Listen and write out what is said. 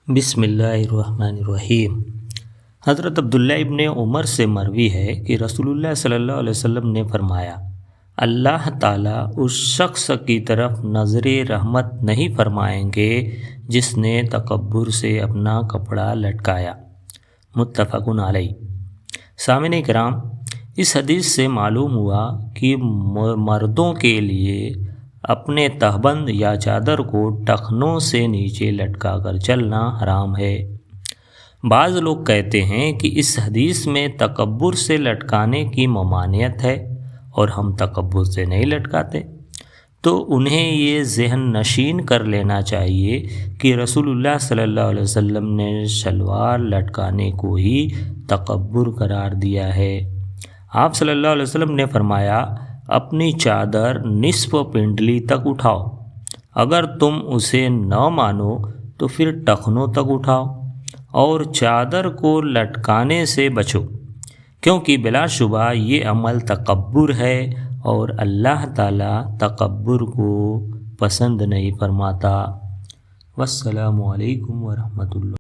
بسم اللہ الرحمن الرحیم۔ حضرت عبداللہ ابن عمر سے مروی ہے کہ رسول اللہ صلی اللہ علیہ وسلم نے فرمایا، اللہ تعالیٰ اس شخص کی طرف نظر رحمت نہیں فرمائیں گے جس نے تکبر سے اپنا کپڑا لٹکایا۔ متفق علیہ۔ سامعین کرام، اس حدیث سے معلوم ہوا کہ مردوں کے لیے اپنے تہبند یا چادر کو ٹخنوں سے نیچے لٹکا کر چلنا حرام ہے۔ بعض لوگ کہتے ہیں کہ اس حدیث میں تکبر سے لٹکانے کی ممانعت ہے اور ہم تکبر سے نہیں لٹکاتے، تو انہیں یہ ذہن نشین کر لینا چاہیے کہ رسول اللہ صلی اللہ علیہ وسلم نے شلوار لٹکانے کو ہی تکبر قرار دیا ہے۔ آپ صلی اللہ علیہ وسلم نے فرمایا، اپنی چادر نصف پنڈلی تک اٹھاؤ، اگر تم اسے نہ مانو تو پھر ٹخنوں تک اٹھاؤ اور چادر کو لٹکانے سے بچو، کیونکہ بلا شبہ یہ عمل تکبر ہے اور اللہ تعالیٰ تکبر کو پسند نہیں فرماتا۔ والسلام علیکم ورحمۃ اللہ۔